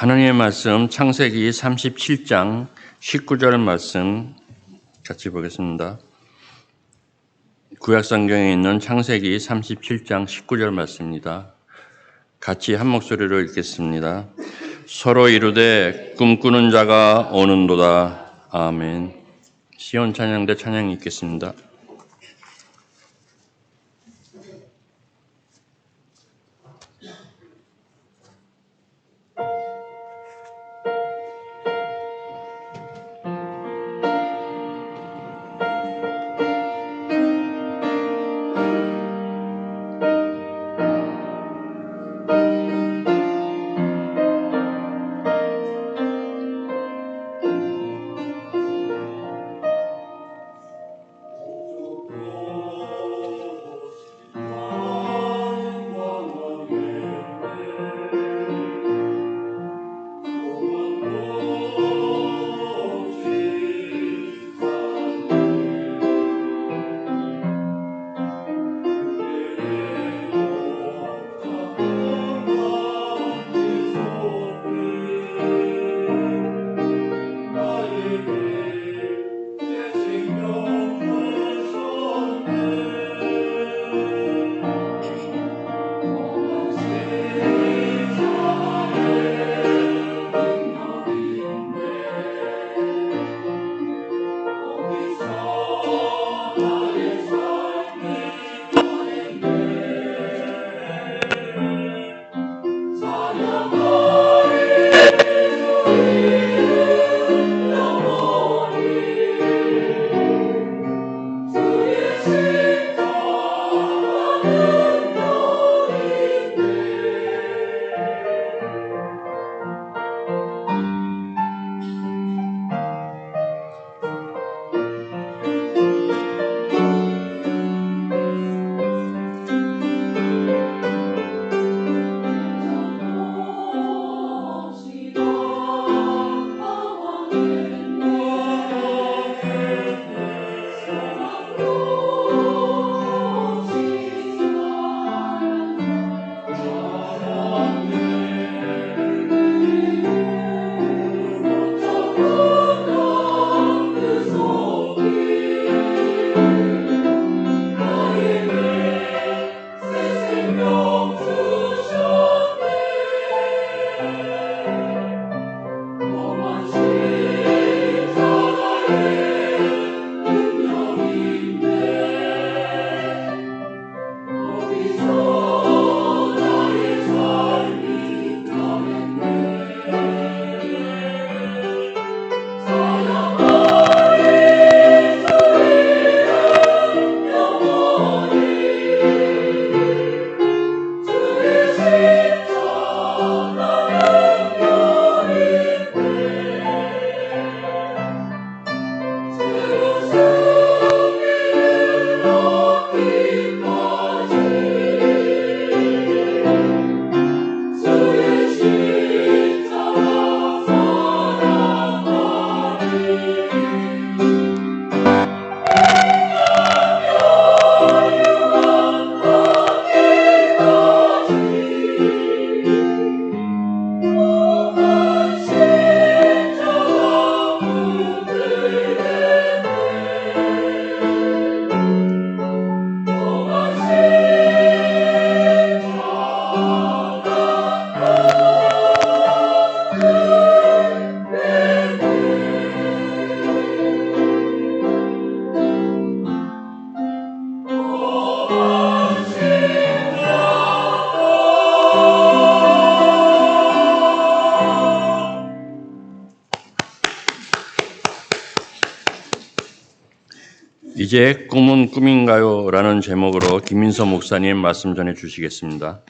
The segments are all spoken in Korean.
하나님의 말씀 창세기 37장 19절 말씀 같이 보겠습니다. 구약성경에 있는 창세기 37장 19절 말씀입니다. 같이 한 목소리로 읽겠습니다. 서로 이루되 꿈꾸는 자가 오는도다. 아멘. 시온 찬양대 찬양 읽겠습니다. 이제 꿈은 꿈인가요? 라는 제목으로 김민서 목사님 말씀 전해 주시겠습니다.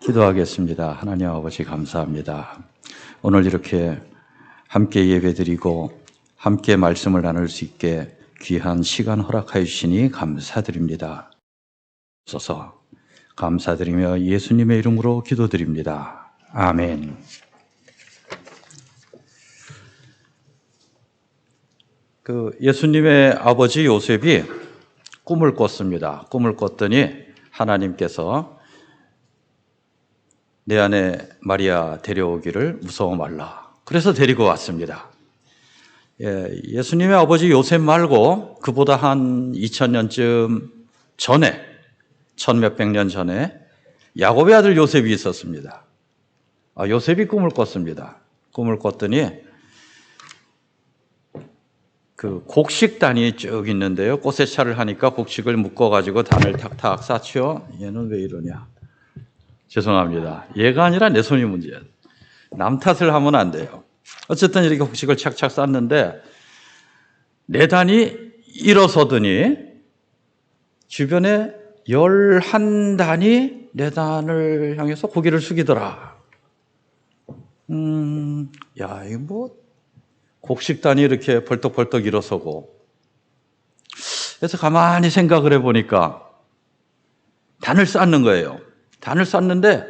기도하겠습니다. 하나님 아버지 감사합니다. 오늘 이렇게 함께 예배드리고 함께 말씀을 나눌 수 있게 귀한 시간 허락하여 주시니 감사드립니다. 소서 감사드리며 예수님의 이름으로 기도드립니다. 아멘. 예수님의 아버지 요셉이 꿈을 꿨습니다. 꿈을 꿨더니 하나님께서 내 안에 마리아 데려오기를 무서워 말라. 그래서 데리고 왔습니다. 예수님의 아버지 요셉 말고 그보다 한 2000년쯤 전에, 천몇백 년 전에 야곱의 아들 요셉이 있었습니다. 요셉이 꿈을 꿨습니다. 꿈을 꿨더니 그 곡식단이 쭉 있는데요. 꽃에 차를 하니까 곡식을 묶어가지고 단을 탁탁 쌓죠. 얘는 왜 이러냐. 죄송합니다. 얘가 아니라 내 손이 문제야. 남 탓을 하면 안 돼요. 어쨌든 이렇게 곡식을 착착 쌓는데 네 단이 일어서더니 주변에 11단이 네 단을 향해서 고개를 숙이더라. 야, 이거 뭐 곡식단이 이렇게 벌떡벌떡 일어서고. 그래서 가만히 생각을 해보니까 단을 쌓는 거예요. 단을 쌓는데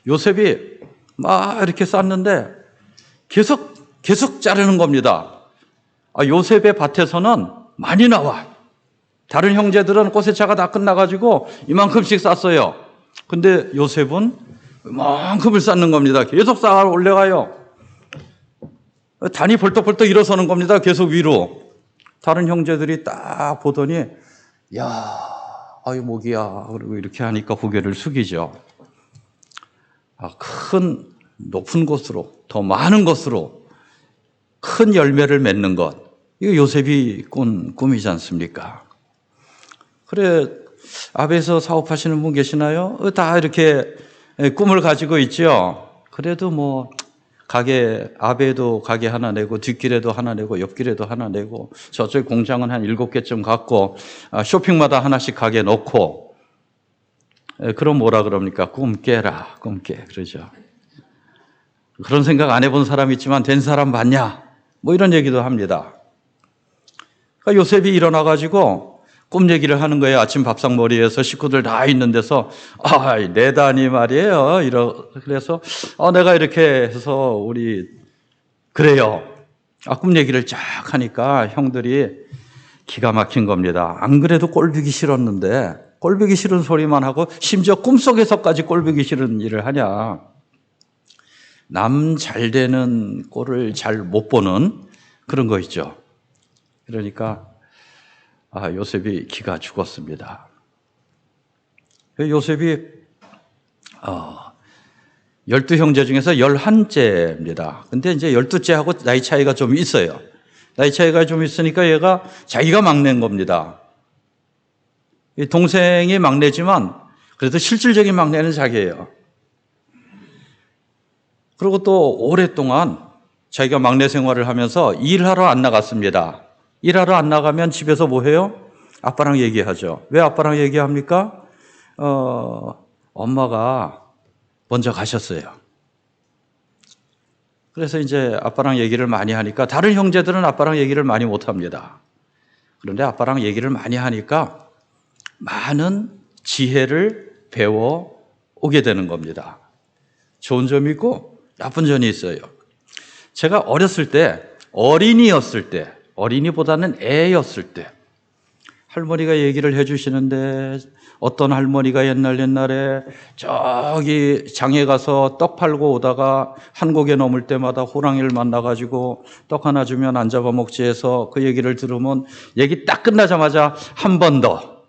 요셉이 막 이렇게 쌓는데 계속 자르는 겁니다. 요셉의 밭에서는 많이 나와. 다른 형제들은 꽃의 차가 다 끝나가지고 이만큼씩 쌌어요. 근데 요셉은 이만큼을 쌓는 겁니다. 계속 쌓아 올라가요. 단이 벌떡벌떡 일어서는 겁니다. 계속 위로. 다른 형제들이 딱 보더니 야, 아유 목이야. 그리고 이렇게 하니까 고개를 숙이죠. 큰 높은 곳으로, 더 많은 곳으로 큰 열매를 맺는 것. 이거 요셉이 꾼 꿈이지 않습니까? 그래, 아베에서 사업하시는 분 계시나요? 다 이렇게 꿈을 가지고 있죠. 그래도 뭐 아베도 가게 하나 내고 뒷길에도 하나 내고 옆길에도 하나 내고 저쪽 공장은 한 7개쯤 갖고 쇼핑마다 하나씩 가게 놓고 그럼 뭐라 그럽니까? 꿈 깨라, 꿈 깨. 그러죠. 그런 생각 안 해본 사람 있지만 된 사람 맞냐? 뭐 이런 얘기도 합니다. 그러니까 요셉이 일어나가지고 꿈 얘기를 하는 거예요. 아침 밥상머리에서 식구들 다 있는 데서 네 단이 말이에요. 그래서 내가 이렇게 해서 그래요. 꿈 얘기를 쫙 하니까 형들이 기가 막힌 겁니다. 안 그래도 꼴보기 싫었는데 꼴보기 싫은 소리만 하고 심지어 꿈속에서까지 꼴보기 싫은 일을 하냐. 남 잘 되는 꼴을 잘 못 보는 그런 거 있죠. 그러니까 요셉이 기가 죽었습니다. 요셉이 12형제 중에서 11째입니다. 근데 이제 12째하고 나이 차이가 좀 있어요. 나이 차이가 좀 있으니까 얘가 자기가 막내인 겁니다. 동생이 막내지만 그래도 실질적인 막내는 자기예요. 그리고 또 오랫동안 자기가 막내 생활을 하면서 일하러 안 나갔습니다. 일하러 안 나가면 집에서 뭐 해요? 아빠랑 얘기하죠. 왜 아빠랑 얘기합니까? 엄마가 먼저 가셨어요. 그래서 이제 아빠랑 얘기를 많이 하니까 다른 형제들은 아빠랑 얘기를 많이 못 합니다. 그런데 아빠랑 얘기를 많이 하니까 많은 지혜를 배워 오게 되는 겁니다. 좋은 점이 있고 나쁜 점이 있어요. 제가 어렸을 때, 어린이였을 때, 어린이보다는 애였을 때 할머니가 얘기를 해주시는데 어떤 할머니가 옛날에 저기 장에 가서 떡 팔고 오다가 한 고개 넘을 때마다 호랑이를 만나가지고 떡 하나 주면 안 잡아먹지 해서 그 얘기를 들으면 얘기 딱 끝나자마자 한 번 더.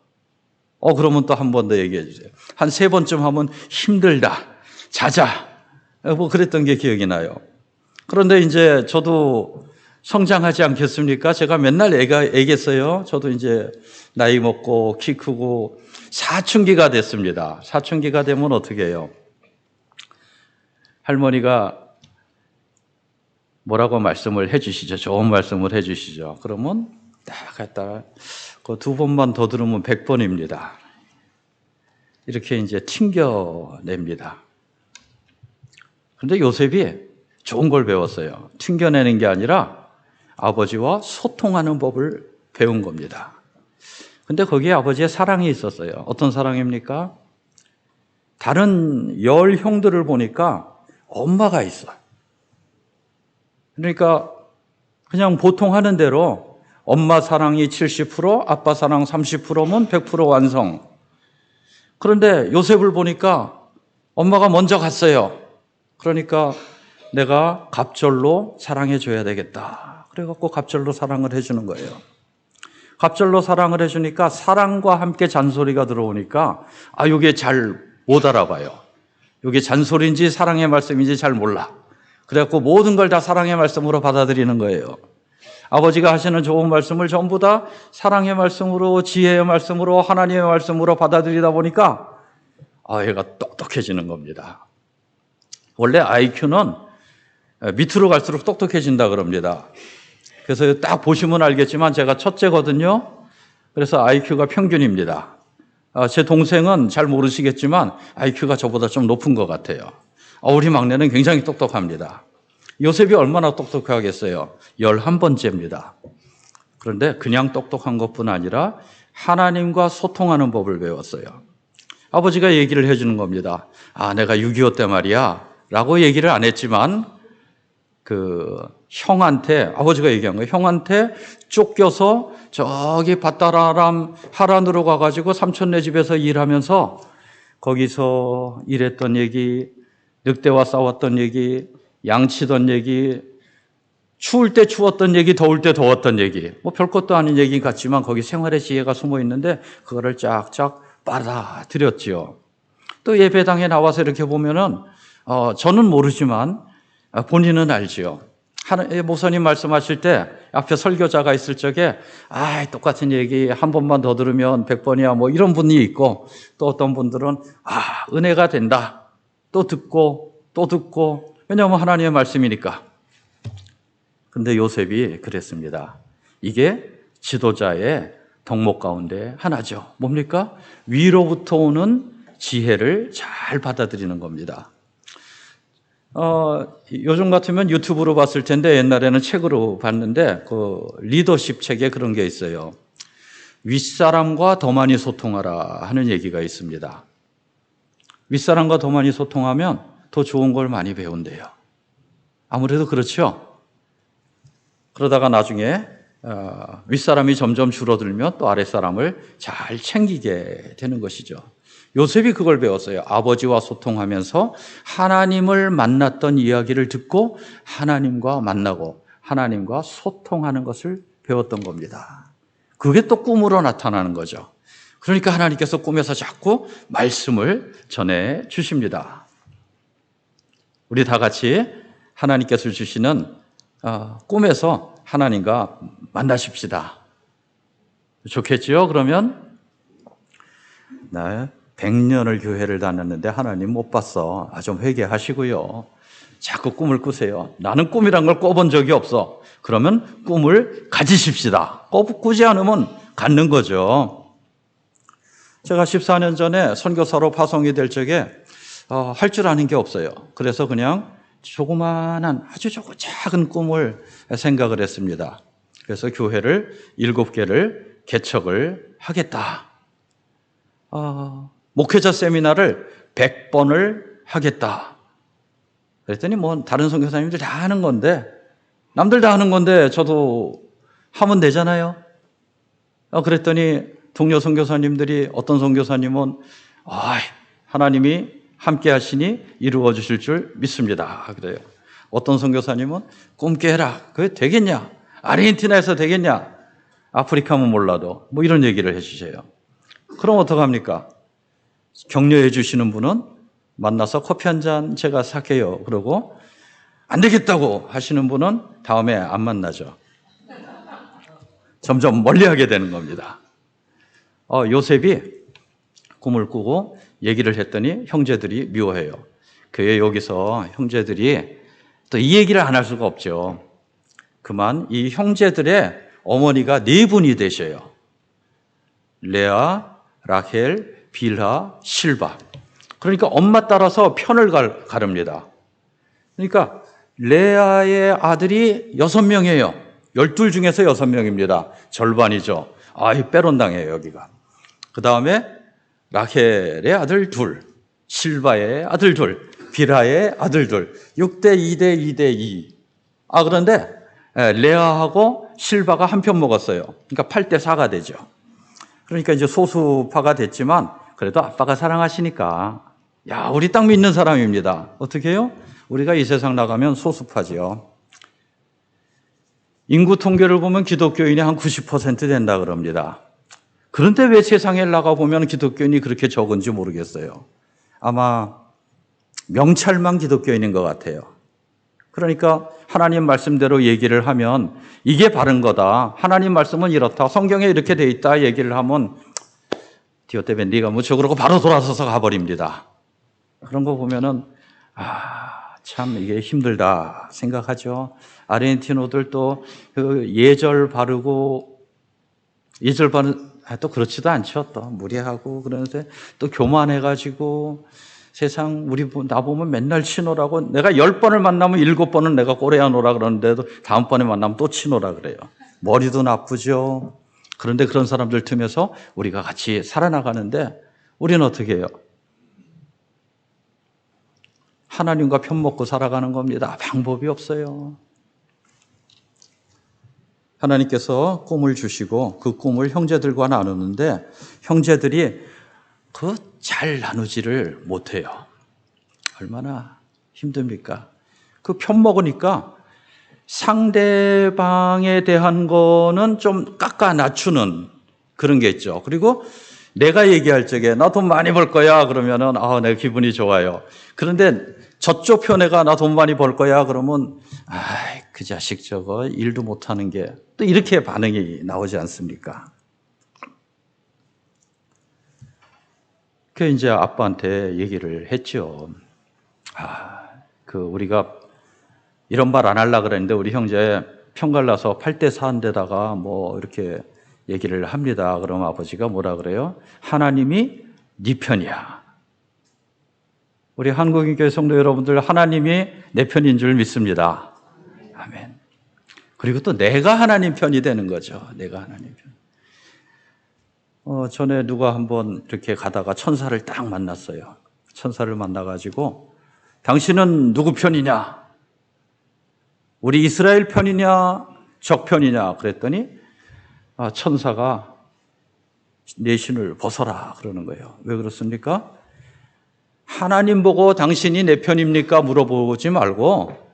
그러면 또 한 번 더 얘기해 주세요. 한 3번쯤 하면 힘들다. 자자. 뭐 그랬던 게 기억이 나요. 그런데 이제 저도 성장하지 않겠습니까? 제가 맨날 애겠어요. 저도 이제 나이 먹고 키 크고 사춘기가 됐습니다. 사춘기가 되면 어떻게 해요? 할머니가 뭐라고 말씀을 해 주시죠? 좋은 말씀을 해 주시죠. 그러면 딱 갖다가 그 2번만 더 들으면 100번입니다. 이렇게 이제 튕겨냅니다. 그런데 요셉이 좋은 걸 배웠어요. 튕겨내는 게 아니라 아버지와 소통하는 법을 배운 겁니다. 근데 거기에 아버지의 사랑이 있었어요. 어떤 사랑입니까? 다른 10형들을 보니까 엄마가 있어요. 그러니까 그냥 보통 하는 대로 엄마 사랑이 70%, 아빠 사랑 30%면 100% 완성. 그런데 요셉을 보니까 엄마가 먼저 갔어요. 그러니까 내가 갑절로 사랑해 줘야 되겠다. 그래갖고 갑절로 사랑을 해주는 거예요. 갑절로 사랑을 해주니까 사랑과 함께 잔소리가 들어오니까 이게 잘 못 알아봐요. 이게 잔소리인지 사랑의 말씀인지 잘 몰라. 그래갖고 모든 걸 다 사랑의 말씀으로 받아들이는 거예요. 아버지가 하시는 좋은 말씀을 전부 다 사랑의 말씀으로, 지혜의 말씀으로, 하나님의 말씀으로 받아들이다 보니까 얘가 똑똑해지는 겁니다. 원래 IQ는 밑으로 갈수록 똑똑해진다 그럽니다. 그래서 딱 보시면 알겠지만 제가 첫째거든요. 그래서 IQ가 평균입니다. 제 동생은 잘 모르시겠지만 IQ가 저보다 좀 높은 것 같아요. 우리 막내는 굉장히 똑똑합니다. 요셉이 얼마나 똑똑하겠어요? 11번째입니다. 그런데 그냥 똑똑한 것뿐 아니라 하나님과 소통하는 법을 배웠어요. 아버지가 얘기를 해주는 겁니다. 내가 6.25 때 말이야 라고 얘기를 안 했지만 형한테, 아버지가 얘기한 거예요. 형한테 쫓겨서 저기 밧다라람 하란으로 가가지고 삼촌네 집에서 일하면서 거기서 일했던 얘기, 늑대와 싸웠던 얘기, 양치던 얘기, 추울 때 추웠던 얘기, 더울 때 더웠던 얘기, 별것도 아닌 얘기 같지만 거기 생활의 지혜가 숨어 있는데 그거를 쫙쫙 빨아들였지요. 또 예배당에 나와서 이렇게 보면은 저는 모르지만 본인은 알지요. 목사님 말씀하실 때 앞에 설교자가 있을 적에 똑같은 얘기 한 번만 더 들으면 100번이야 이런 분이 있고, 또 어떤 분들은 은혜가 된다. 또 듣고 또 듣고, 왜냐하면 하나님의 말씀이니까. 근데 요셉이 그랬습니다. 이게 지도자의 덕목 가운데 하나죠. 뭡니까? 위로부터 오는 지혜를 잘 받아들이는 겁니다. 요즘 같으면 유튜브로 봤을 텐데 옛날에는 책으로 봤는데 리더십 책에 그런 게 있어요. 윗사람과 더 많이 소통하라 하는 얘기가 있습니다. 윗사람과 더 많이 소통하면 더 좋은 걸 많이 배운대요. 아무래도 그렇죠. 그러다가 나중에 윗사람이 점점 줄어들면 또 아랫사람을 잘 챙기게 되는 것이죠. 요셉이 그걸 배웠어요. 아버지와 소통하면서 하나님을 만났던 이야기를 듣고 하나님과 만나고 하나님과 소통하는 것을 배웠던 겁니다. 그게 또 꿈으로 나타나는 거죠. 그러니까 하나님께서 꿈에서 자꾸 말씀을 전해 주십니다. 우리 다 같이 하나님께서 주시는 꿈에서 하나님과 만나십시다. 좋겠지요? 그러면 100년을 교회를 다녔는데 하나님 못 봤어. 좀 회개하시고요. 자꾸 꿈을 꾸세요. 나는 꿈이란 걸 꿔본 적이 없어. 그러면 꿈을 가지십시다. 꾸지 않으면 갖는 거죠. 제가 14년 전에 선교사로 파송이 될 적에 할 줄 아는 게 없어요. 그래서 그냥 조그마한 아주 작은 꿈을 생각을 했습니다. 그래서 교회를 7개를 개척을 하겠다. 목회자 세미나를 100번을 하겠다. 그랬더니 다른 선교사님들 다 하는 건데, 남들 다 하는 건데 저도 하면 되잖아요. 그랬더니 동료 선교사님들이, 어떤 선교사님은 하나님이 함께 하시니 이루어 주실 줄 믿습니다. 그래요. 어떤 선교사님은 꿈 깨라. 그게 되겠냐? 아르헨티나에서 되겠냐? 아프리카면 몰라도 이런 얘기를 해주세요. 그럼 어떡합니까? 격려해 주시는 분은 만나서 커피 한 잔 제가 살게요. 그러고 안 되겠다고 하시는 분은 다음에 안 만나죠. 점점 멀리하게 되는 겁니다. 요셉이 꿈을 꾸고 얘기를 했더니 형제들이 미워해요. 그게 여기서 형제들이 또 이 얘기를 안 할 수가 없죠. 그만 이 형제들의 어머니가 4분이 되셔요. 레아, 라헬, 빌하, 실바. 그러니까 엄마 따라서 편을 가릅니다. 그러니까 레아의 아들이 6명이에요. 12 중에서 6명입니다. 절반이죠. 빼론당해요, 여기가. 그 다음에 라헬의 아들 2, 실바의 아들 2, 빌하의 아들 2, 6대 2대 2대 2. 그런데 레아하고 실바가 한 편 먹었어요. 그러니까 8대 4가 되죠. 그러니까 이제 소수파가 됐지만 그래도 아빠가 사랑하시니까 야, 우리 딱 믿는 사람입니다. 어떻게 해요? 우리가 이 세상 나가면 소수파지요. 인구 통계를 보면 기독교인이 한 90% 된다 그럽니다. 그런데 왜 세상에 나가보면 기독교인이 그렇게 적은지 모르겠어요. 아마 명찰만 기독교인인 것 같아요. 그러니까 하나님 말씀대로 얘기를 하면 이게 바른 거다. 하나님 말씀은 이렇다. 성경에 이렇게 돼 있다 얘기를 하면 디오떼베 네가 무쳐 그러고 바로 돌아서서 가버립니다. 그런 거 보면은 참 이게 힘들다 생각하죠. 아르헨티노들 또 그 예절 바르고 또 그렇지도 않죠. 또 무례하고 그러는데 또 교만해가지고 세상 나 보면 맨날 치노라고 내가 10번을 만나면 7번은 내가 꼬레아노라 그러는데도 다음번에 만나면 또 치노라 그래요. 머리도 나쁘죠. 그런데 그런 사람들 틈에서 우리가 같이 살아나가는데 우리는 어떻게 해요? 하나님과 편먹고 살아가는 겁니다. 방법이 없어요. 하나님께서 꿈을 주시고 그 꿈을 형제들과 나누는데 형제들이 잘 나누지를 못해요. 얼마나 힘듭니까? 그 편먹으니까 상대방에 대한 거는 좀 깎아 낮추는 그런 게 있죠. 그리고 내가 얘기할 적에 나 돈 많이 벌 거야 그러면은 내가 기분이 좋아요. 그런데 저쪽 편애가 나 돈 많이 벌 거야 그러면 그 자식 저거 일도 못하는 게 또 이렇게 반응이 나오지 않습니까? 그 이제 아빠한테 얘기를 했죠. 우리가 이런 말 안 하려고 그랬는데 우리 형제 편갈라서 8대 4인데다가 뭐 이렇게 얘기를 합니다. 그럼 아버지가 뭐라 그래요? 하나님이 네 편이야. 우리 한국인교회 성도 여러분들 하나님이 내 편인 줄 믿습니다. 아멘. 그리고 또 내가 하나님 편이 되는 거죠. 내가 하나님 편. 전에 누가 한번 이렇게 가다가 천사를 딱 만났어요. 천사를 만나가지고 당신은 누구 편이냐? 우리 이스라엘 편이냐? 적 편이냐? 그랬더니 천사가 내 신을 벗어라 그러는 거예요. 왜 그렇습니까? 하나님 보고 당신이 내 편입니까? 물어보지 말고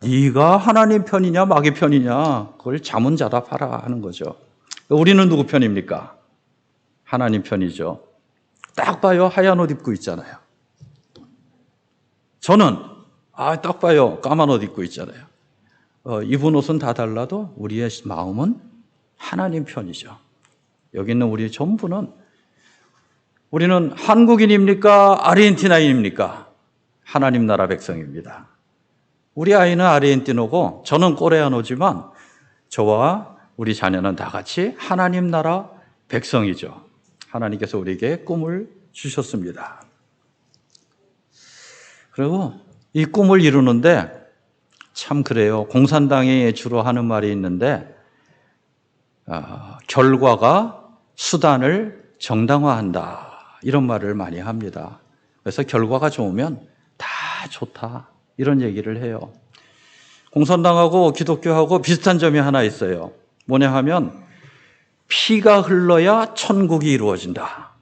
네가 하나님 편이냐 마귀 편이냐 그걸 자문자답하라 하는 거죠. 우리는 누구 편입니까? 하나님 편이죠. 딱 봐요. 하얀 옷 입고 있잖아요. 저는 딱 봐요. 까만 옷 입고 있잖아요. 입은 옷은 다 달라도 우리의 마음은 하나님 편이죠. 여기 있는 우리 전부는 우리는 한국인입니까? 아르헨티나인입니까? 하나님 나라 백성입니다. 우리 아이는 아르헨티노고 저는 코레아노지만 저와 우리 자녀는 다 같이 하나님 나라 백성이죠. 하나님께서 우리에게 꿈을 주셨습니다. 그리고 이 꿈을 이루는데 참 그래요. 공산당이 주로 하는 말이 있는데 결과가 수단을 정당화한다. 이런 말을 많이 합니다. 그래서 결과가 좋으면 다 좋다. 이런 얘기를 해요. 공산당하고 기독교하고 비슷한 점이 하나 있어요. 뭐냐 하면 피가 흘러야 천국이 이루어진다.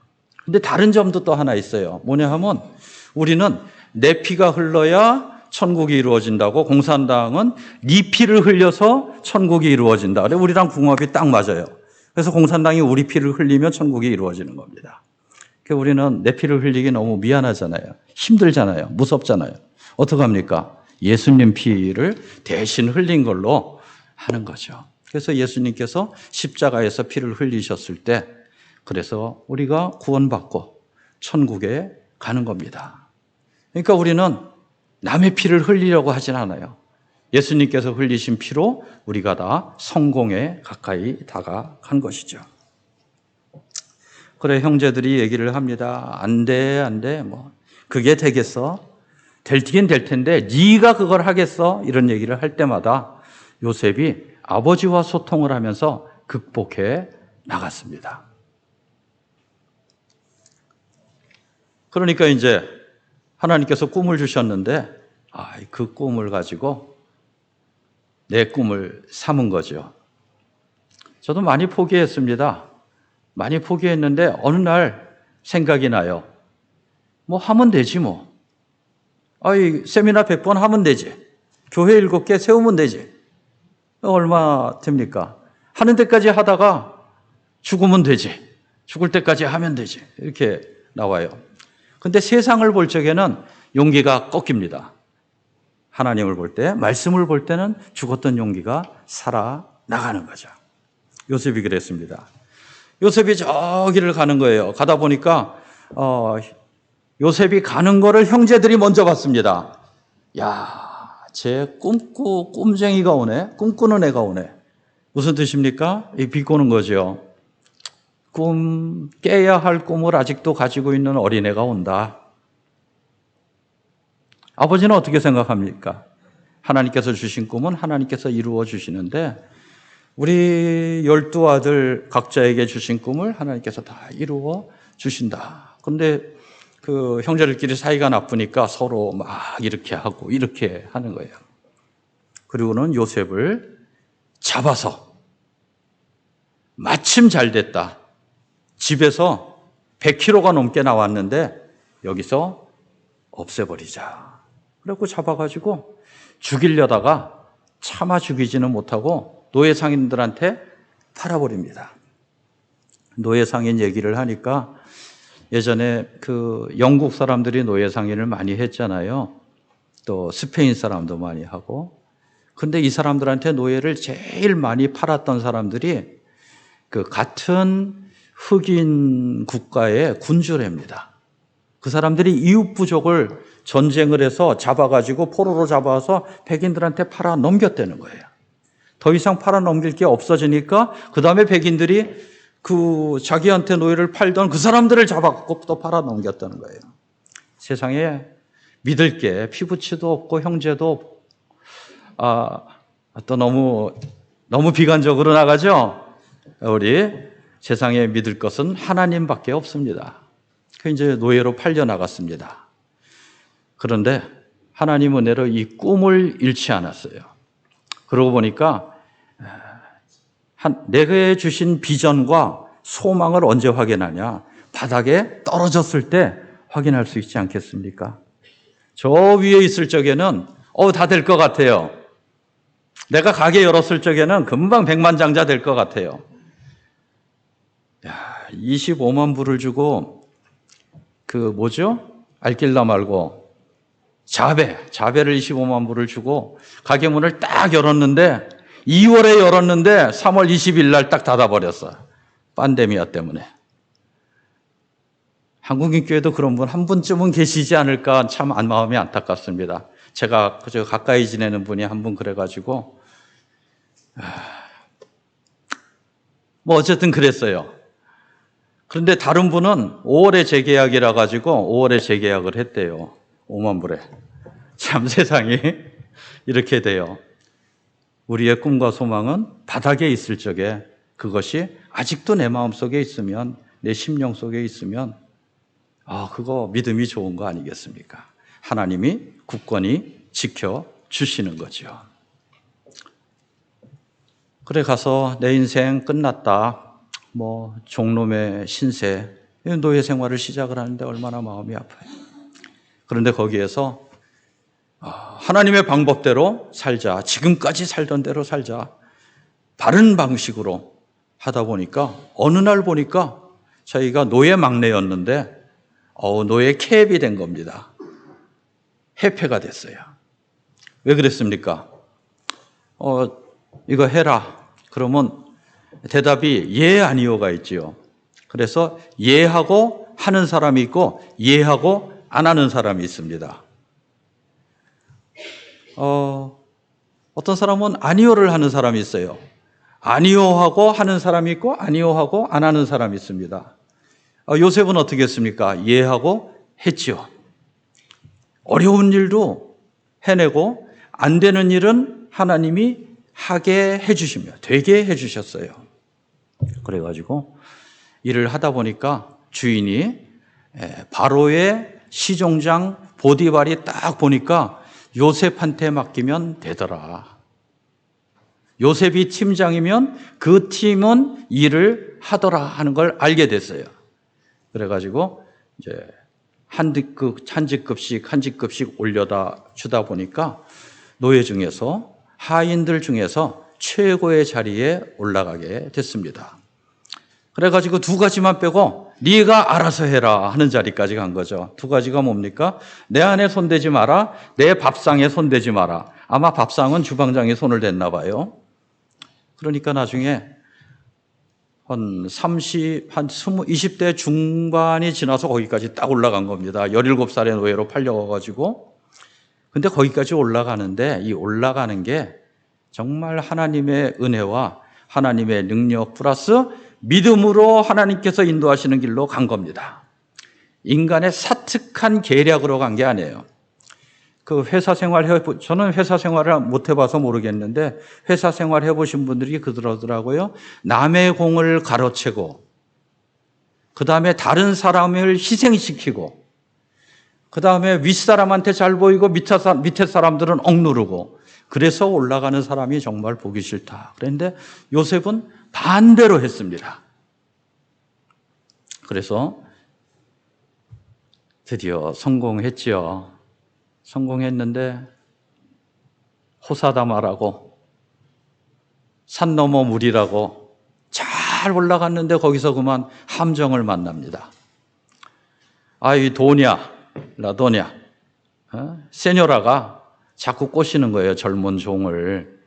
근데 다른 점도 또 하나 있어요. 뭐냐 하면 우리는 내 피가 흘러야 천국이 이루어진다고 공산당은 네 피를 흘려서 천국이 이루어진다. 그래 우리랑 궁합이 딱 맞아요. 그래서 공산당이 우리 피를 흘리면 천국이 이루어지는 겁니다. 그러니까 우리는 내 피를 흘리기 너무 미안하잖아요. 힘들잖아요. 무섭잖아요. 어떡합니까? 예수님 피를 대신 흘린 걸로 하는 거죠. 그래서 예수님께서 십자가에서 피를 흘리셨을 때 그래서 우리가 구원받고 천국에 가는 겁니다. 그러니까 우리는 남의 피를 흘리려고 하진 않아요. 예수님께서 흘리신 피로 우리가 다 성공에 가까이 다가간 것이죠. 그래 형제들이 얘기를 합니다. 안 돼. 뭐 그게 되겠어? 될긴 될 텐데 네가 그걸 하겠어? 이런 얘기를 할 때마다 요셉이 아버지와 소통을 하면서 극복해 나갔습니다. 그러니까 이제 하나님께서 꿈을 주셨는데 그 꿈을 가지고 내 꿈을 삼은 거죠. 저도 많이 포기했습니다. 많이 포기했는데 어느 날 생각이 나요. 뭐 하면 되지 뭐. 아이 세미나 100번 하면 되지. 교회 7개 세우면 되지. 얼마 됩니까? 하는 데까지 하다가 죽으면 되지. 죽을 때까지 하면 되지. 이렇게 나와요. 근데 세상을 볼 적에는 용기가 꺾입니다. 하나님을 볼 때, 말씀을 볼 때는 죽었던 용기가 살아나가는 거죠. 요셉이 그랬습니다. 요셉이 저기를 가는 거예요. 가다 보니까 요셉이 가는 거를 형제들이 먼저 봤습니다. 야, 쟤 꿈쟁이가 오네. 꿈꾸는 애가 오네. 무슨 뜻입니까? 이 비꼬는 거죠. 깨야 할 꿈을 아직도 가지고 있는 어린애가 온다. 아버지는 어떻게 생각합니까? 하나님께서 주신 꿈은 하나님께서 이루어 주시는데 우리 12아들 각자에게 주신 꿈을 하나님께서 다 이루어 주신다. 그런데 그 형제들끼리 사이가 나쁘니까 서로 막 이렇게 하고 이렇게 하는 거예요. 그리고는 요셉을 잡아서 마침 잘 됐다. 집에서 100kg가 넘게 나왔는데 여기서 없애버리자. 그래갖고 잡아가지고 죽이려다가 차마 죽이지는 못하고 노예 상인들한테 팔아버립니다. 노예 상인 얘기를 하니까 예전에 그 영국 사람들이 노예 상인을 많이 했잖아요. 또 스페인 사람도 많이 하고. 근데 이 사람들한테 노예를 제일 많이 팔았던 사람들이 그 같은 흑인 국가의 군주랍니다. 그 사람들이 이웃 부족을 전쟁을 해서 잡아가지고 포로로 잡아서 백인들한테 팔아 넘겼다는 거예요. 더 이상 팔아 넘길 게 없어지니까 그 다음에 백인들이 그 자기한테 노예를 팔던 그 사람들을 잡아갖고 또 팔아 넘겼다는 거예요. 세상에 믿을 게 피부치도 없고 형제도 없고 또 너무 비관적으로 나가죠. 우리 세상에 믿을 것은 하나님밖에 없습니다. 그 이제 노예로 팔려 나갔습니다. 그런데 하나님 은혜로 이 꿈을 잃지 않았어요. 그러고 보니까 내게 주신 비전과 소망을 언제 확인하냐? 바닥에 떨어졌을 때 확인할 수 있지 않겠습니까? 저 위에 있을 적에는 다 될 것 같아요. 내가 가게 열었을 적에는 금방 백만장자 될 것 같아요. 25만 불을 주고 알길라 말고 자배를 25만 불을 주고 가게 문을 딱 열었는데 2월에 열었는데 3월 20일 날 딱 닫아버렸어요. 팬데미아 때문에. 한국인교회도 그런 분 한 분쯤은 계시지 않을까 참 마음이 안타깝습니다. 제가 그저 가까이 지내는 분이 한 분 그래가지고 어쨌든 그랬어요. 그런데 다른 분은 5월에 재계약이라 가지고 5월에 재계약을 했대요. 5만 불에. 참 세상이 이렇게 돼요. 우리의 꿈과 소망은 바닥에 있을 적에 그것이 아직도 내 마음속에 있으면 내 심령 속에 있으면 그거 믿음이 좋은 거 아니겠습니까? 하나님이 굳건히 지켜주시는 거죠. 그래 가서 내 인생 끝났다. 종놈의 신세, 노예 생활을 시작을 하는데 얼마나 마음이 아파요. 그런데 거기에서 하나님의 방법대로 살자. 지금까지 살던 대로 살자. 바른 방식으로 하다 보니까 어느 날 보니까 저희가 노예 막내였는데 노예 캡이 된 겁니다. 해패가 됐어요. 왜 그랬습니까? 이거 해라. 그러면 대답이 예, 아니요가 있지요. 그래서 예하고 하는 사람이 있고 예하고 안 하는 사람이 있습니다. 어떤 사람은 아니요를 하는 사람이 있어요. 아니요하고 하는 사람이 있고 아니요하고 안 하는 사람이 있습니다. 요셉은 어떻게 했습니까? 예하고 했지요. 어려운 일도 해내고 안 되는 일은 하나님이 하게 해주시며 되게 해주셨어요. 그래가지고 일을 하다 보니까 주인이 바로의 시종장 보디발이 딱 보니까 요셉한테 맡기면 되더라. 요셉이 팀장이면 그 팀은 일을 하더라 하는 걸 알게 됐어요. 그래가지고 이제 한 직급씩 올려다 주다 보니까 노예 중에서 하인들 중에서 최고의 자리에 올라가게 됐습니다. 그래가지고 두 가지만 빼고 네가 알아서 해라 하는 자리까지 간 거죠. 두 가지가 뭡니까? 내 안에 손대지 마라, 내 밥상에 손대지 마라. 아마 밥상은 주방장이 손을 댔나 봐요. 그러니까 나중에 한 20대 중반이 지나서 거기까지 딱 올라간 겁니다. 17살의 노예로 팔려가지고. 근데 거기까지 올라가는데 이 올라가는 게 정말 하나님의 은혜와 하나님의 능력 플러스 믿음으로 하나님께서 인도하시는 길로 간 겁니다. 인간의 사특한 계략으로 간 게 아니에요. 그 회사 생활 저는 회사 생활을 못 해봐서 모르겠는데 회사 생활 해보신 분들이 그러더라고요. 남의 공을 가로채고 그 다음에 다른 사람을 희생시키고 그 다음에 윗사람한테 잘 보이고 밑에 사람들은 억누르고 그래서 올라가는 사람이 정말 보기 싫다. 그런데 요셉은 반대로 했습니다. 그래서 드디어 성공했지요. 성공했는데 호사다마라고 산 넘어 물이라고 잘 올라갔는데 거기서 그만 함정을 만납니다. 이 도냐 라도냐 세뇨라가 자꾸 꼬시는 거예요. 젊은 종을.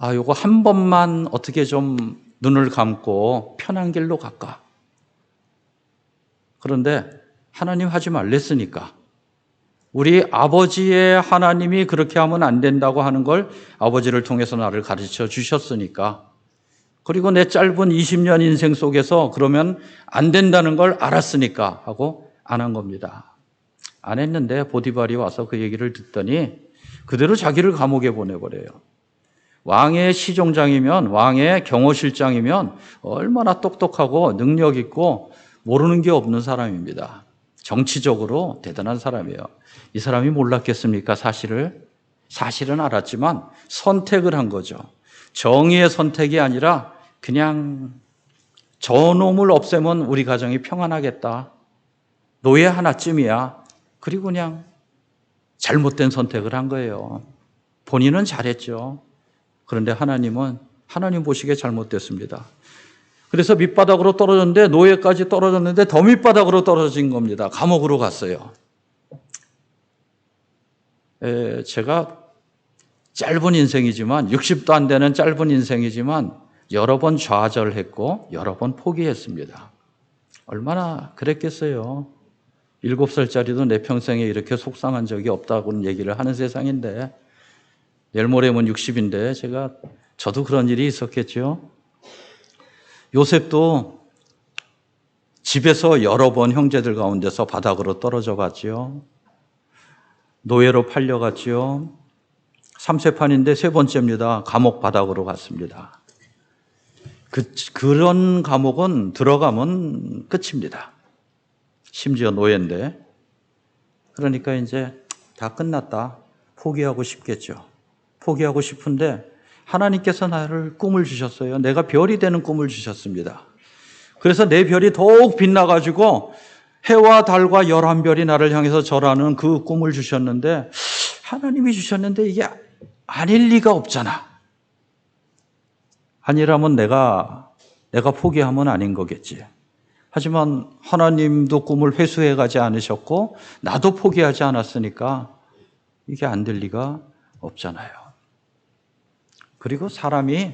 요거 한 번만 어떻게 좀 눈을 감고 편한 길로 갈까? 그런데 하나님 하지 말랬으니까 우리 아버지의 하나님이 그렇게 하면 안 된다고 하는 걸 아버지를 통해서 나를 가르쳐 주셨으니까 그리고 내 짧은 20년 인생 속에서 그러면 안 된다는 걸 알았으니까 하고 안 한 겁니다. 안 했는데 보디발이 와서 그 얘기를 듣더니 그대로 자기를 감옥에 보내버려요. 왕의 시종장이면 왕의 경호실장이면 얼마나 똑똑하고 능력 있고 모르는 게 없는 사람입니다. 정치적으로 대단한 사람이에요. 이 사람이 몰랐겠습니까? 사실은 알았지만 선택을 한 거죠. 정의의 선택이 아니라 그냥 저놈을 없애면 우리 가정이 평안하겠다. 노예 하나쯤이야. 그리고 그냥 잘못된 선택을 한 거예요. 본인은 잘했죠. 그런데 하나님 보시기에 잘못됐습니다. 그래서 밑바닥으로 떨어졌는데 노예까지 떨어졌는데 더 밑바닥으로 떨어진 겁니다. 감옥으로 갔어요. 제가 짧은 인생이지만 60도 안 되는 짧은 인생이지만 여러 번 좌절했고 여러 번 포기했습니다. 얼마나 그랬겠어요. 7살짜리도 내 평생에 이렇게 속상한 적이 없다고는 얘기를 하는 세상인데 내일 모레면 60인데 저도 그런 일이 있었겠죠. 요셉도 집에서 여러 번 형제들 가운데서 바닥으로 떨어져 봤지요. 노예로 팔려갔지요. 3세판인데 세 번째입니다. 감옥 바닥으로 갔습니다. 그런 감옥은 들어가면 끝입니다. 심지어 노예인데. 그러니까 이제 다 끝났다. 포기하고 싶겠죠. 포기하고 싶은데 하나님께서 나를 꿈을 주셨어요. 내가 별이 되는 꿈을 주셨습니다. 그래서 내 별이 더욱 빛나가지고 해와 달과 11별이 나를 향해서 절하는 그 꿈을 주셨는데 하나님이 주셨는데 이게 아닐 리가 없잖아. 아니라면 내가 포기하면 아닌 거겠지. 하지만 하나님도 꿈을 회수해 가지 않으셨고 나도 포기하지 않았으니까 이게 안 될 리가 없잖아요. 그리고 사람이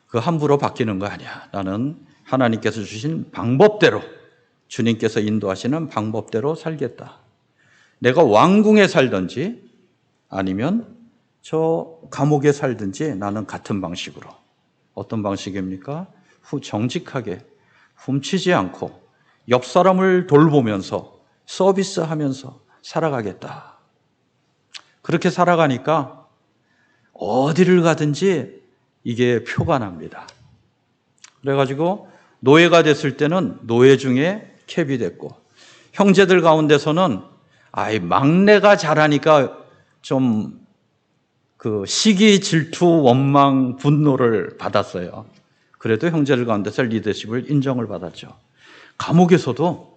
그 함부로 바뀌는 거 아니야. 나는 하나님께서 주신 방법대로 주님께서 인도하시는 방법대로 살겠다. 내가 왕궁에 살든지 아니면 저 감옥에 살든지 나는 같은 방식으로. 어떤 방식입니까? 정직하게 훔치지 않고 옆 사람을 돌보면서 서비스하면서 살아가겠다. 그렇게 살아가니까 어디를 가든지 이게 표가 납니다. 그래가지고 노예가 됐을 때는 노예 중에 캡이 됐고 형제들 가운데서는 막내가 잘하니까 좀 그 시기, 질투, 원망, 분노를 받았어요. 그래도 형제들 가운데서 리더십을 인정을 받았죠. 감옥에서도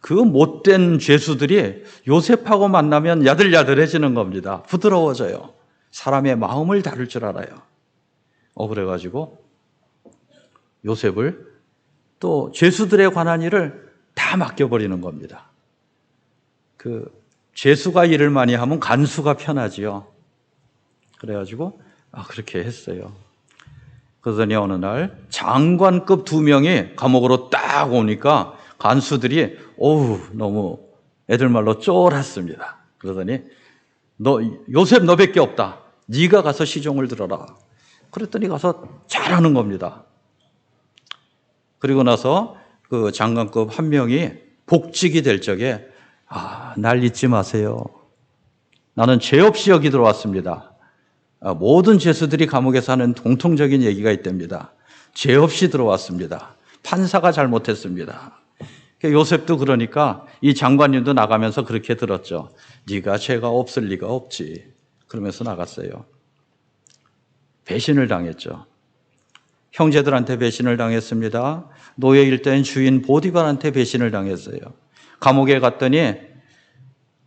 그 못된 죄수들이 요셉하고 만나면 야들야들해지는 겁니다. 부드러워져요. 사람의 마음을 다룰 줄 알아요. 그래가지고 요셉을 또 죄수들에 관한 일을 다 맡겨버리는 겁니다. 그 죄수가 일을 많이 하면 간수가 편하지요. 그래가지고 그렇게 했어요. 그러더니 어느 날 장관급 2명이 감옥으로 딱 오니까 간수들이 너무 애들 말로 쫄았습니다. 그러더니 요셉 너밖에 없다. 네가 가서 시종을 들어라. 그랬더니 가서 잘하는 겁니다. 그리고 나서 그 장관급 1명이 복직이 될 적에 날 잊지 마세요. 나는 죄 없이 여기 들어왔습니다. 모든 죄수들이 감옥에서 하는 공통적인 얘기가 있답니다. 죄 없이 들어왔습니다. 판사가 잘못했습니다. 요셉도 그러니까 이 장관님도 나가면서 그렇게 들었죠. 네가 죄가 없을 리가 없지. 그러면서 나갔어요. 배신을 당했죠. 형제들한테 배신을 당했습니다. 노예일 땐 주인 보디발한테 배신을 당했어요. 감옥에 갔더니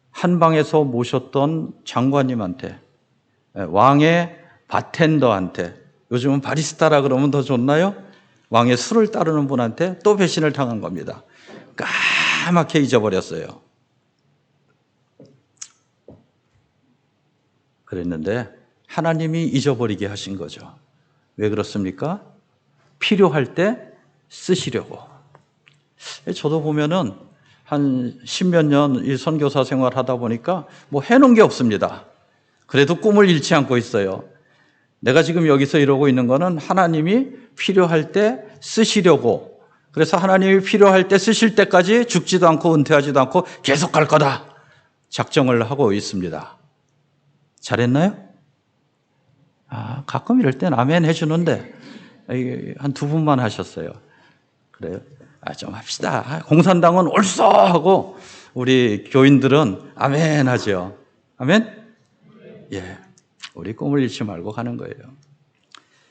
한 방에서 모셨던 장관님한테, 왕의 바텐더한테, 요즘은 바리스타라 그러면 더 좋나요? 왕의 술을 따르는 분한테 또 배신을 당한 겁니다. 까맣게 잊어버렸어요. 그랬는데 하나님이 잊어버리게 하신 거죠. 왜 그렇습니까? 필요할 때 쓰시려고. 저도 보면은 한 10몇 년 이 선교사 생활 하다 보니까 뭐 해놓은 게 없습니다. 그래도 꿈을 잃지 않고 있어요. 내가 지금 여기서 이러고 있는 거는 하나님이 필요할 때 쓰시려고. 그래서 하나님이 필요할 때 쓰실 때까지 죽지도 않고 은퇴하지도 않고 계속 갈 거다. 작정을 하고 있습니다. 잘했나요? 가끔 이럴 땐 아멘 해주는데 한 2분만 하셨어요. 그래요? 좀 합시다. 공산당은 옳소 하고 우리 교인들은 아멘 하죠. 아멘? 예. 우리 꿈을 잃지 말고 가는 거예요.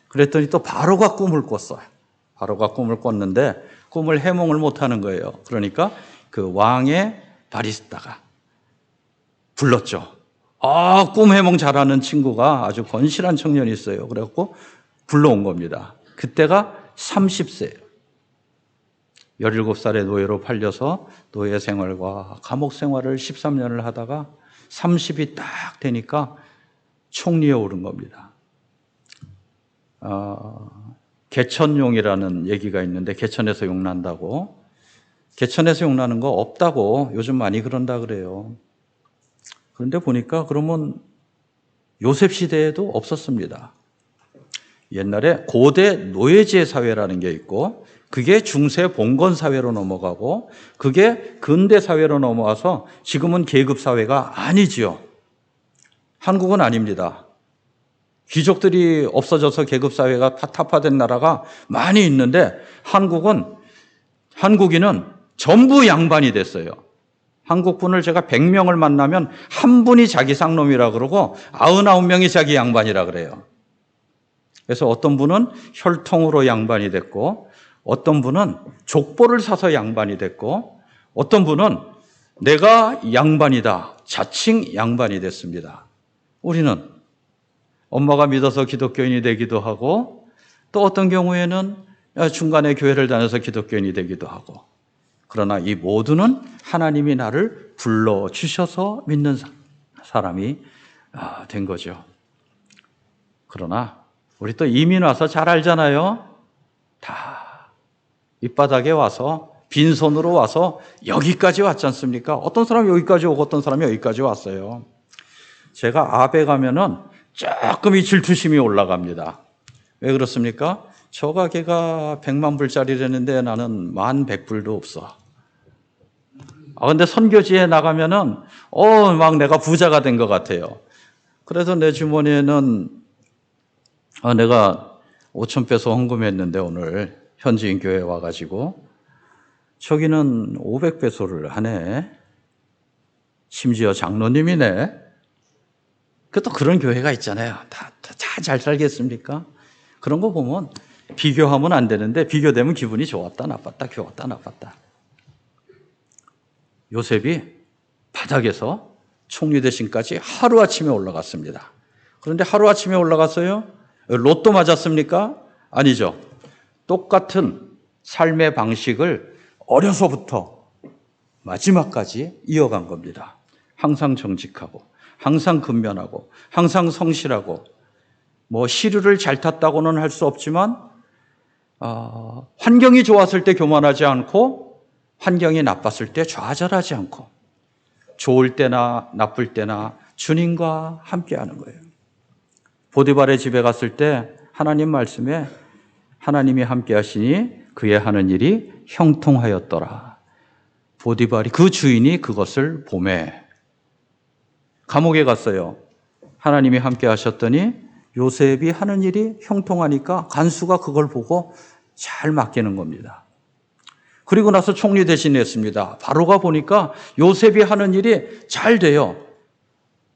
그랬더니 또 바로가 꿈을 꿨어요. 바로가 꿈을 꿨는데 꿈을 해몽을 못 하는 거예요. 그러니까 그 왕의 바리스타가 불렀죠. 꿈 해몽 잘하는 친구가 아주 건실한 청년이 있어요. 그래갖고 불러온 겁니다. 그때가 30세예요. 17살의 노예로 팔려서 노예 생활과 감옥 생활을 13년을 하다가 30이 딱 되니까 총리에 오른 겁니다. 개천용이라는 얘기가 있는데 개천에서 용난다고. 개천에서 용나는 거 없다고 요즘 많이 그런다 그래요. 그런데 보니까 그러면 요셉 시대에도 없었습니다. 옛날에 고대 노예제 사회라는 게 있고 그게 중세 봉건 사회로 넘어가고 그게 근대 사회로 넘어와서 지금은 계급 사회가 아니지요. 한국은 아닙니다. 귀족들이 없어져서 계급 사회가 타파된 나라가 많이 있는데 한국인은 전부 양반이 됐어요. 한국분을 제가 100명을 만나면 한 분이 자기 쌍놈이라 그러고 99명이 자기 양반이라 그래요. 그래서 어떤 분은 혈통으로 양반이 됐고 어떤 분은 족보를 사서 양반이 됐고 어떤 분은 내가 양반이다. 자칭 양반이 됐습니다. 우리는 엄마가 믿어서 기독교인이 되기도 하고 또 어떤 경우에는 중간에 교회를 다녀서 기독교인이 되기도 하고 그러나 이 모두는 하나님이 나를 불러주셔서 믿는 사람이 된 거죠. 그러나 우리 또 이민 와서 잘 알잖아요. 다 밑바닥에 와서 빈손으로 와서 여기까지 왔지 않습니까? 어떤 사람이 여기까지 오고 어떤 사람이 여기까지 왔어요. 제가 아베 가면은 조금 이 질투심이 올라갑니다. 왜 그렇습니까? 저 가게가 100만 불짜리라는데 나는 11,000불도 없어. 근데 선교지에 나가면은 막 내가 부자가 된 것 같아요. 그래서 내 주머니에는 내가 5,000페소 헌금했는데 오늘 현지인 교회에 와가지고 저기는 500페소를 하네. 심지어 장로님이네. 또 그런 교회가 있잖아요. 다 잘 살겠습니까? 그런 거 보면 비교하면 안 되는데 비교되면 기분이 좋았다 나빴다 좋았다 나빴다. 요셉이 바닥에서 총리 대신까지 하루아침에 올라갔습니다. 그런데 하루아침에 올라갔어요? 로또 맞았습니까? 아니죠. 똑같은 삶의 방식을 어려서부터 마지막까지 이어간 겁니다. 항상 정직하고 항상 근면하고 항상 성실하고 시류를 잘 탔다고는 할 수 없지만 환경이 좋았을 때 교만하지 않고 환경이 나빴을 때 좌절하지 않고 좋을 때나 나쁠 때나 주님과 함께하는 거예요. 보디발의 집에 갔을 때 하나님 말씀에 하나님이 함께하시니 그의 하는 일이 형통하였더라. 보디발이 그 주인이 그것을 보매 감옥에 갔어요. 하나님이 함께하셨더니 요셉이 하는 일이 형통하니까 간수가 그걸 보고 잘 맡기는 겁니다. 그리고 나서 총리 대신했습니다. 바로가 보니까 요셉이 하는 일이 잘 돼요.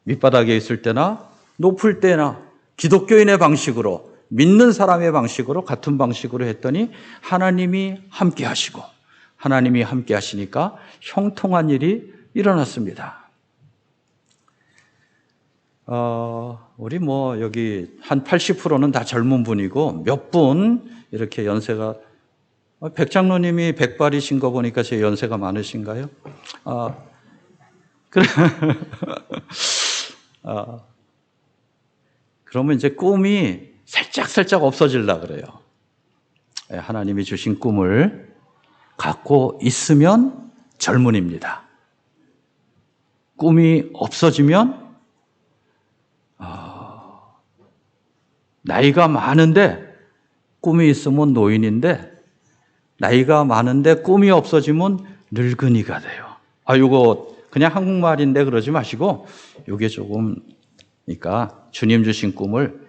밑바닥에 있을 때나 높을 때나 기독교인의 방식으로 믿는 사람의 방식으로 같은 방식으로 했더니 하나님이 함께 하시고 하나님이 함께 하시니까 형통한 일이 일어났습니다. 우리 여기 한 80%는 다 젊은 분이고 몇 분 이렇게 연세가 백장로님이 백발이신 거 보니까 제 연세가 많으신가요? 그래. 그러면 이제 꿈이 살짝 없어질라 그래요. 하나님이 주신 꿈을 갖고 있으면 젊은입니다. 꿈이 없어지면 나이가 많은데 꿈이 있으면 노인인데 나이가 많은데 꿈이 없어지면 늙은이가 돼요. 이거 그냥 한국말인데 그러지 마시고 이게 조금 그러니까 주님 주신 꿈을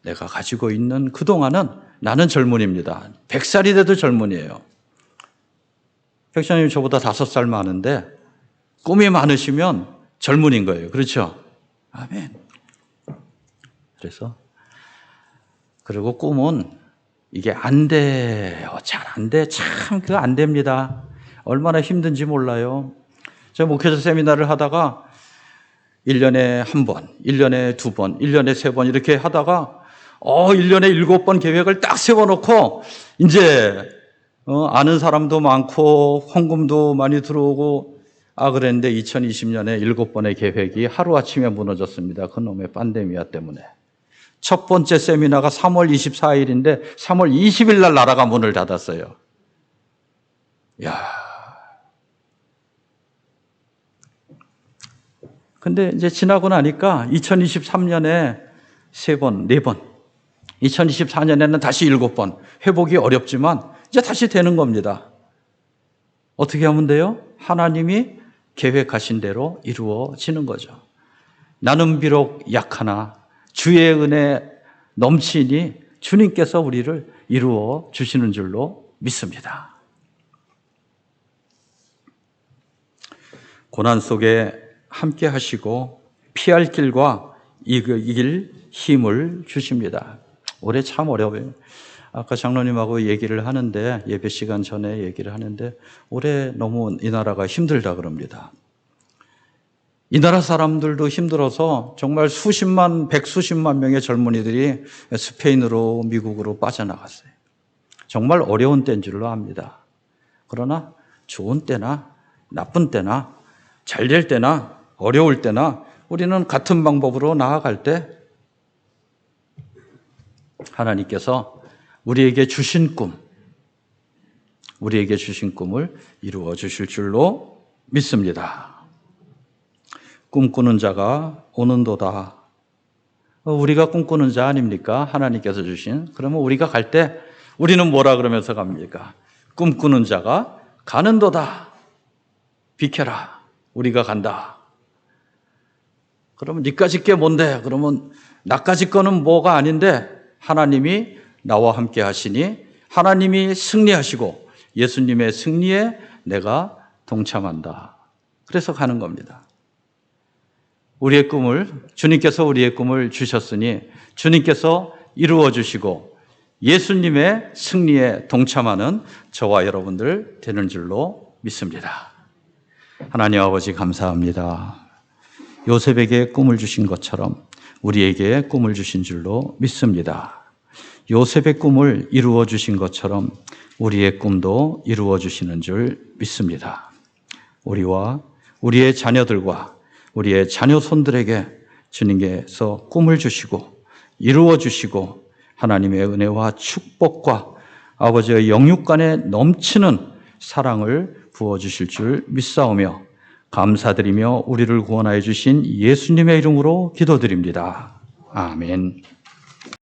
내가 가지고 있는 그동안은 나는 젊은입니다. 100살이 돼도 젊은이에요. 백장님 저보다 5살 많은데 꿈이 많으시면 젊은인 거예요. 그렇죠? 아멘. 그리고 꿈은 이게 안 돼요. 잘 안 돼. 참 그거 안 됩니다. 얼마나 힘든지 몰라요. 제가 목회자 세미나를 하다가 1년에 1번, 1년에 2번, 1년에 3번 이렇게 하다가 1년에 7번 계획을 딱 세워놓고 이제 아는 사람도 많고 헌금도 많이 들어오고 그랬는데 2020년에 7번의 계획이 하루아침에 무너졌습니다. 그놈의 팬데미아 때문에. 첫 번째 세미나가 3월 24일인데 3월 20일 날 나라가 문을 닫았어요. 근데 이제 지나고 나니까 2023년에 3번, 4번, 2024년에는 다시 7번. 회복이 어렵지만 이제 다시 되는 겁니다. 어떻게 하면 돼요? 하나님이 계획하신 대로 이루어지는 거죠. 나는 비록 약하나 주의 은혜 넘치니 주님께서 우리를 이루어 주시는 줄로 믿습니다. 고난 속에 함께 하시고 피할 길과 이길 힘을 주십니다. 올해 참 어려워요. 아까 장로님하고 얘기를 하는데 예배 시간 전에 얘기를 하는데 올해 너무 이 나라가 힘들다 그럽니다. 이 나라 사람들도 힘들어서 정말 백수십만 명의 젊은이들이 스페인으로 미국으로 빠져나갔어요. 정말 어려운 때인 줄로 압니다. 그러나 좋은 때나 나쁜 때나 잘 될 때나 어려울 때나 우리는 같은 방법으로 나아갈 때 하나님께서 우리에게 주신 꿈을 이루어 주실 줄로 믿습니다. 꿈꾸는 자가 오는도다. 우리가 꿈꾸는 자 아닙니까? 하나님께서 주신. 그러면 우리가 갈 때 우리는 뭐라 그러면서 갑니까? 꿈꾸는 자가 가는도다. 비켜라. 우리가 간다. 그러면 니까짓 게 뭔데? 그러면 나까짓 거는 뭐가 아닌데 하나님이 나와 함께 하시니 하나님이 승리하시고 예수님의 승리에 내가 동참한다. 그래서 가는 겁니다. 주님께서 우리의 꿈을 주셨으니 주님께서 이루어 주시고 예수님의 승리에 동참하는 저와 여러분들 되는 줄로 믿습니다. 하나님 아버지 감사합니다. 요셉에게 꿈을 주신 것처럼 우리에게 꿈을 주신 줄로 믿습니다. 요셉의 꿈을 이루어 주신 것처럼 우리의 꿈도 이루어 주시는 줄 믿습니다. 우리와 우리의 자녀들과 우리의 자녀 손들에게 주님께서 꿈을 주시고 이루어 주시고 하나님의 은혜와 축복과 아버지의 영육간에 넘치는 사랑을 부어주실 줄 믿사오며 감사드리며 우리를 구원하여 주신 예수님의 이름으로 기도드립니다. 아멘.